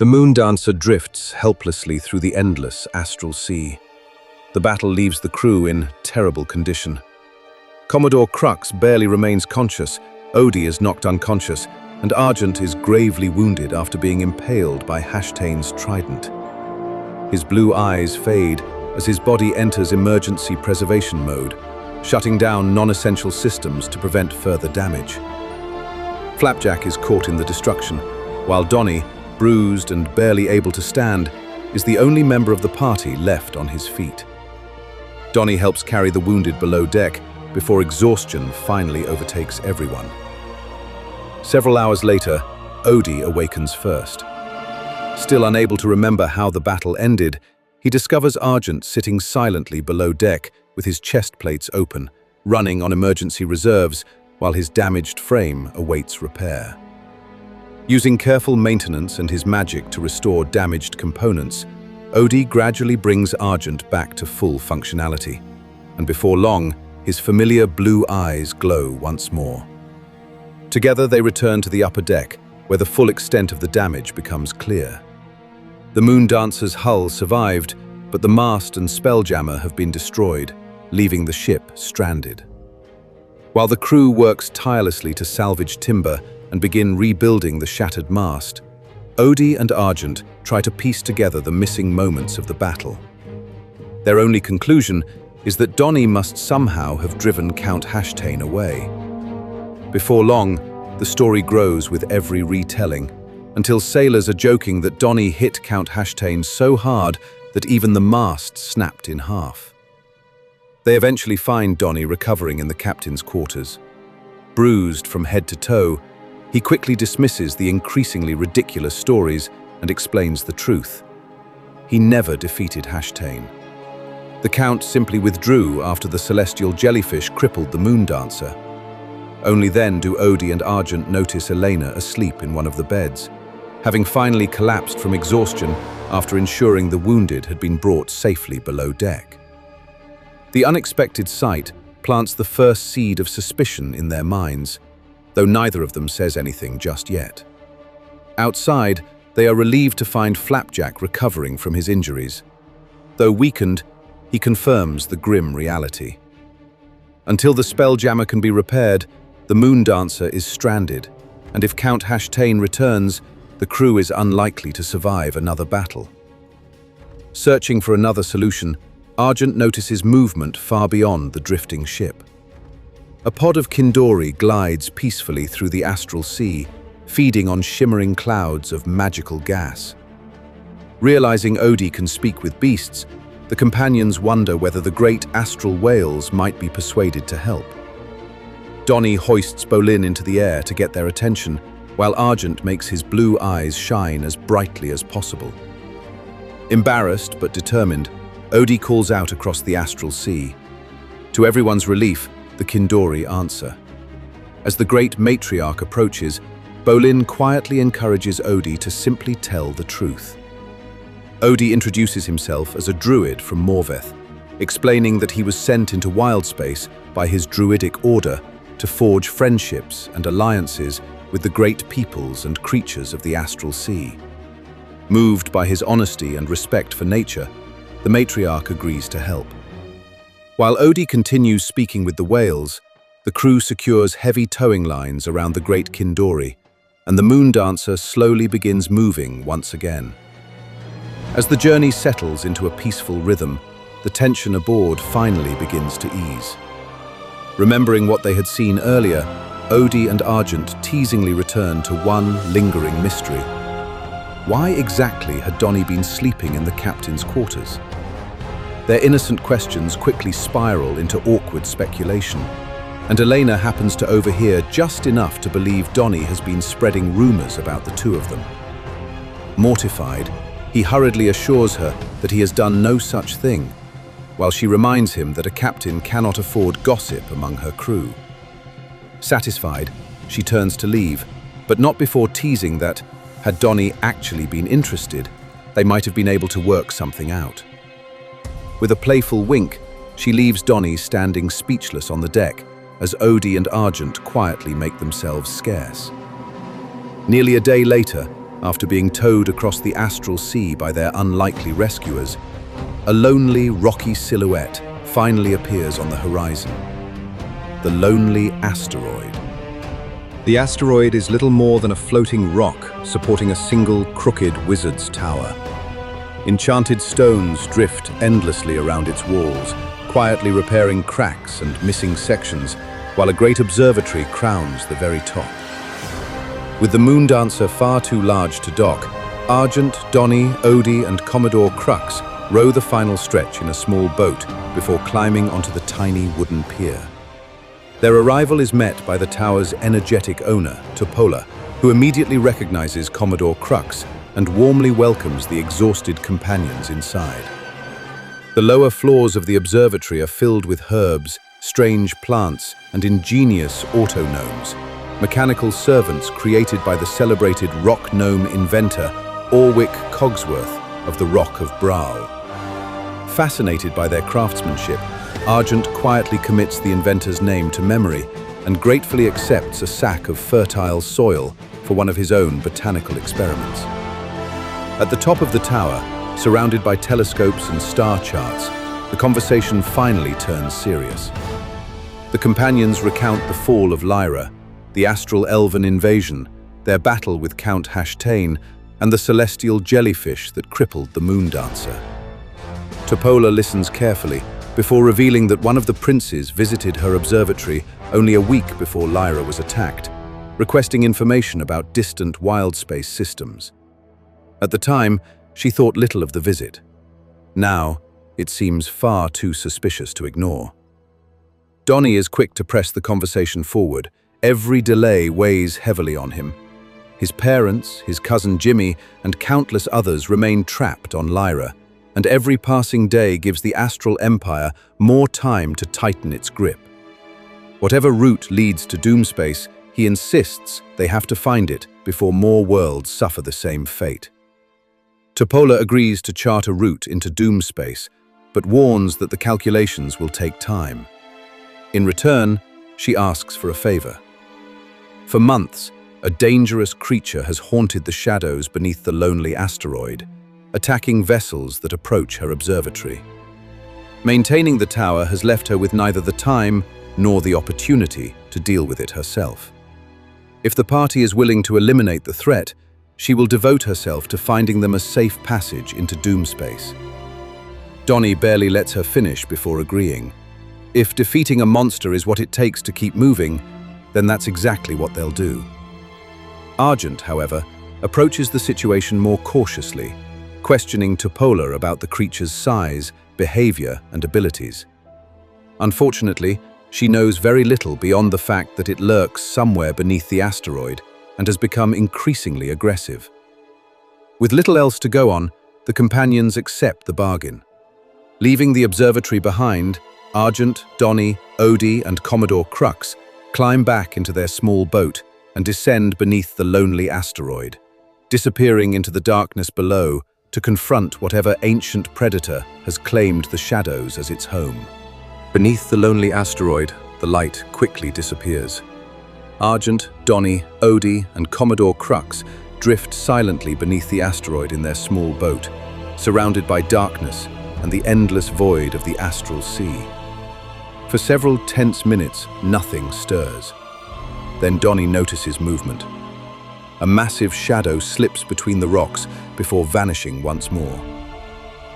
The moon dancer drifts helplessly through the endless astral sea. The battle leaves the crew in terrible condition. Commodore Crux barely remains conscious, Odie is knocked unconscious, and Argent is gravely wounded after being impaled by Hashtane's trident. His blue eyes fade as his body enters emergency preservation mode, shutting down non-essential systems to prevent further damage. Flapjack is caught in the destruction, while Donnie, bruised and barely able to stand, is the only member of the party left on his feet. Donnie helps carry the wounded below deck before exhaustion finally overtakes everyone. Several hours later, Odie awakens first. Still unable to remember how the battle ended, he discovers Argent sitting silently below deck with his chest plates open, running on emergency reserves while his damaged frame awaits repair. Using careful maintenance and his magic to restore damaged components, Odie gradually brings Argent back to full functionality, and before long, his familiar blue eyes glow once more. Together they return to the upper deck, where the full extent of the damage becomes clear. The moon dancer's hull survived, but the mast and Spelljammer have been destroyed, leaving the ship stranded. While the crew works tirelessly to salvage timber and begin rebuilding the shattered mast, Odie and Argent try to piece together the missing moments of the battle. Their only conclusion is that Donnie must somehow have driven Count Hashtane away. Before long, the story grows with every retelling, until sailors are joking that Donnie hit Count Hashtane so hard that even the mast snapped in half. They eventually find Donnie recovering in the captain's quarters. Bruised from head to toe, he quickly dismisses the increasingly ridiculous stories and explains the truth. He never defeated Hashtane. The Count simply withdrew after the celestial jellyfish crippled the moon dancer. Only then do Odie and Argent notice Elena asleep in one of the beds, having finally collapsed from exhaustion after ensuring the wounded had been brought safely below deck. The unexpected sight plants the first seed of suspicion in their minds, though neither of them says anything just yet. Outside, they are relieved to find Flapjack recovering from his injuries. Though weakened, he confirms the grim reality. Until the Spelljammer can be repaired, the moon dancer is stranded, and if Count Hashtane returns, the crew is unlikely to survive another battle. Searching for another solution, Argent notices movement far beyond the drifting ship. A pod of Kindori glides peacefully through the astral sea, feeding on shimmering clouds of magical gas. Realizing Odie can speak with beasts, the companions wonder whether the great astral whales might be persuaded to help. Donnie hoists Bolin into the air to get their attention, while Argent makes his blue eyes shine as brightly as possible. Embarrassed but determined, Odie calls out across the astral sea. To everyone's relief, the Kindori answer. As the great matriarch approaches, Bolin quietly encourages Odie to simply tell the truth. Odie introduces himself as a druid from Morveth, explaining that he was sent into wildspace by his druidic order to forge friendships and alliances with the great peoples and creatures of the astral sea. Moved by his honesty and respect for nature, the matriarch agrees to help. While Odie continues speaking with the whales, the crew secures heavy towing lines around the great Kindori, and the moon dancer slowly begins moving once again. As the journey settles into a peaceful rhythm, the tension aboard finally begins to ease. Remembering what they had seen earlier, Odie and Argent teasingly return to one lingering mystery. Why exactly had Donnie been sleeping in the captain's quarters? Their innocent questions quickly spiral into awkward speculation, and Elena happens to overhear just enough to believe Donnie has been spreading rumors about the two of them. Mortified, he hurriedly assures her that he has done no such thing, while she reminds him that a captain cannot afford gossip among her crew. Satisfied, she turns to leave, but not before teasing that, had Donnie actually been interested, they might have been able to work something out. With a playful wink, she leaves Donnie standing speechless on the deck as Odie and Argent quietly make themselves scarce. Nearly a day later, after being towed across the astral sea by their unlikely rescuers, a lonely, rocky silhouette finally appears on the horizon. The lonely asteroid. The asteroid is little more than a floating rock supporting a single crooked wizard's tower. Enchanted stones drift endlessly around its walls, quietly repairing cracks and missing sections, while a great observatory crowns the very top. With the Moondancer far too large to dock, Argent, Donnie, Odie, and Commodore Crux row the final stretch in a small boat before climbing onto the tiny wooden pier. Their arrival is met by the tower's energetic owner, Topola, who immediately recognizes Commodore Crux and warmly welcomes the exhausted companions inside. The lower floors of the observatory are filled with herbs, strange plants, and ingenious auto-gnomes, mechanical servants created by the celebrated rock gnome inventor Orwick Cogsworth of the Rock of Braal. Fascinated by their craftsmanship, Argent quietly commits the inventor's name to memory and gratefully accepts a sack of fertile soil for one of his own botanical experiments. At the top of the tower, surrounded by telescopes and star charts, the conversation finally turns serious. The companions recount the fall of Lyra, the astral elven invasion, their battle with Count Hashtane, and the celestial jellyfish that crippled the Moondancer. Topola listens carefully before revealing that one of the princes visited her observatory only a week before Lyra was attacked, requesting information about distant wild space systems. At the time, she thought little of the visit. Now, it seems far too suspicious to ignore. Donnie is quick to press the conversation forward. Every delay weighs heavily on him. His parents, his cousin Jimmy, and countless others remain trapped on Lyra, and every passing day gives the Astral Empire more time to tighten its grip. Whatever route leads to Doomspace, he insists they have to find it before more worlds suffer the same fate. Topola agrees to chart a route into Doomspace, but warns that the calculations will take time. In return, she asks for a favor. For months, a dangerous creature has haunted the shadows beneath the lonely asteroid, attacking vessels that approach her observatory. Maintaining the tower has left her with neither the time nor the opportunity to deal with it herself. If the party is willing to eliminate the threat, she will devote herself to finding them a safe passage into Doomspace. Donnie barely lets her finish before agreeing. If defeating a monster is what it takes to keep moving, then that's exactly what they'll do. Argent, however, approaches the situation more cautiously, questioning Topola about the creature's size, behavior, and abilities. Unfortunately, she knows very little beyond the fact that it lurks somewhere beneath the asteroid and has become increasingly aggressive. With little else to go on, the companions accept the bargain. Leaving the observatory behind, Argent, Donnie, Odie, and Commodore Crux climb back into their small boat and descend beneath the lonely asteroid, disappearing into the darkness below to confront whatever ancient predator has claimed the shadows as its home. Beneath the lonely asteroid, the light quickly disappears. Argent, Donnie, Odie, and Commodore Crux drift silently beneath the asteroid in their small boat, surrounded by darkness and the endless void of the astral sea. For several tense minutes, nothing stirs. Then Donnie notices movement. A massive shadow slips between the rocks before vanishing once more.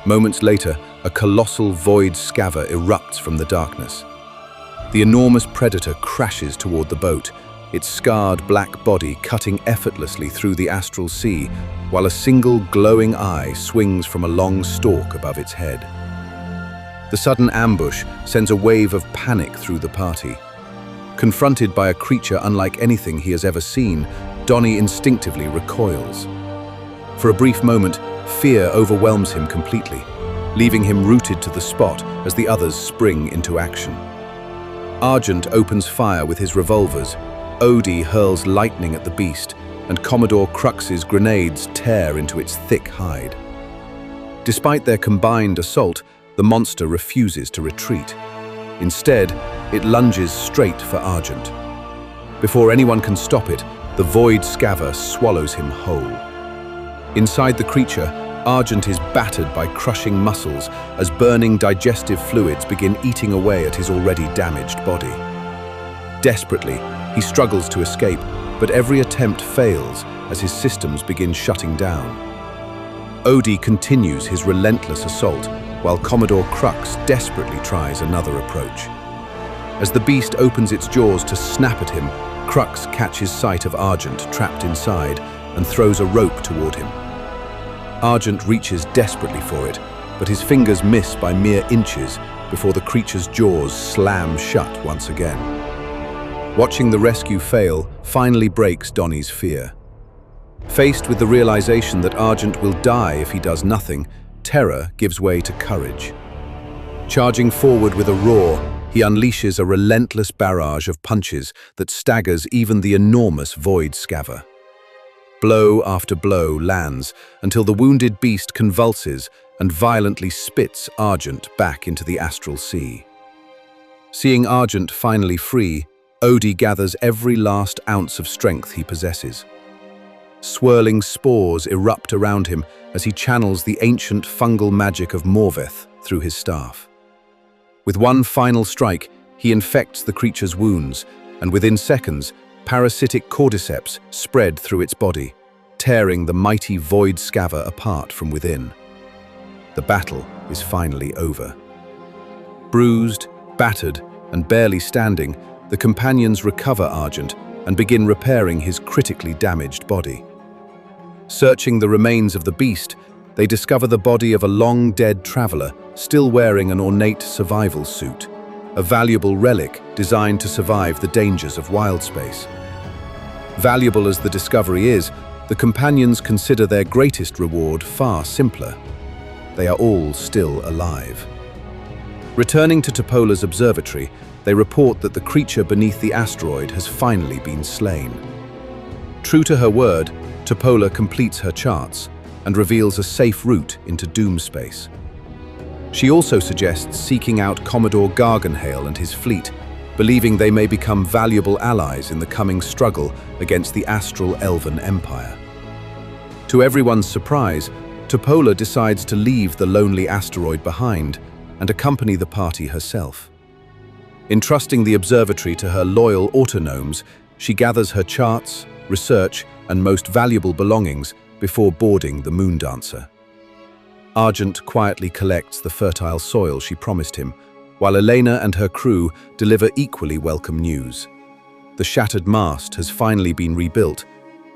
Moments later, a colossal void scaver erupts from the darkness. The enormous predator crashes toward the boat, its scarred black body cutting effortlessly through the astral sea, while a single glowing eye swings from a long stalk above its head. The sudden ambush sends a wave of panic through the party. Confronted by a creature unlike anything he has ever seen, Donnie instinctively recoils. For a brief moment, fear overwhelms him completely, leaving him rooted to the spot as the others spring into action. Argent opens fire with his revolvers, Odie hurls lightning at the beast, and Commodore Crux's grenades tear into its thick hide. Despite their combined assault, the monster refuses to retreat. Instead, it lunges straight for Argent. Before anyone can stop it, the void scaver swallows him whole. Inside the creature, Argent is battered by crushing muscles as burning digestive fluids begin eating away at his already damaged body. Desperately, he struggles to escape, but every attempt fails as his systems begin shutting down. Odie continues his relentless assault, while Commodore Crux desperately tries another approach. As the beast opens its jaws to snap at him, Crux catches sight of Argent trapped inside and throws a rope toward him. Argent reaches desperately for it, but his fingers miss by mere inches before the creature's jaws slam shut once again. Watching the rescue fail finally breaks Donnie's fear. Faced with the realization that Argent will die if he does nothing, terror gives way to courage. Charging forward with a roar, he unleashes a relentless barrage of punches that staggers even the enormous Void Scaver. Blow after blow lands until the wounded beast convulses and violently spits Argent back into the astral sea. Seeing Argent finally free, Odie gathers every last ounce of strength he possesses. Swirling spores erupt around him as he channels the ancient fungal magic of Morveth through his staff. With one final strike, he infects the creature's wounds, and within seconds, parasitic cordyceps spread through its body, tearing the mighty Void Scaver apart from within. The battle is finally over. Bruised, battered, and barely standing, the companions recover Argent and begin repairing his critically damaged body. Searching the remains of the beast, they discover the body of a long-dead traveler still wearing an ornate survival suit, a valuable relic designed to survive the dangers of wild space. Valuable as the discovery is, the companions consider their greatest reward far simpler. They are all still alive. Returning to Topola's observatory, they report that the creature beneath the asteroid has finally been slain. True to her word, Topola completes her charts and reveals a safe route into Doomspace. She also suggests seeking out Commodore Garganhale and his fleet, believing they may become valuable allies in the coming struggle against the Astral Elven Empire. To everyone's surprise, Topola decides to leave the lonely asteroid behind and accompany the party herself. Entrusting the observatory to her loyal autonomes, she gathers her charts, research, and most valuable belongings before boarding the Moondancer. Argent quietly collects the fertile soil she promised him, while Elena and her crew deliver equally welcome news. The shattered mast has finally been rebuilt,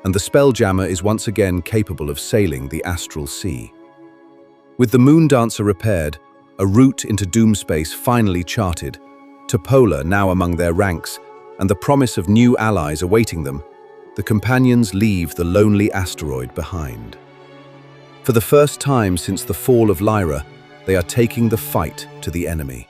and the Spelljammer is once again capable of sailing the astral sea. With the Moondancer repaired, a route into Doomspace finally charted, Topola now among their ranks, and the promise of new allies awaiting them, the companions leave the lonely asteroid behind. For the first time since the fall of Lyra, they are taking the fight to the enemy.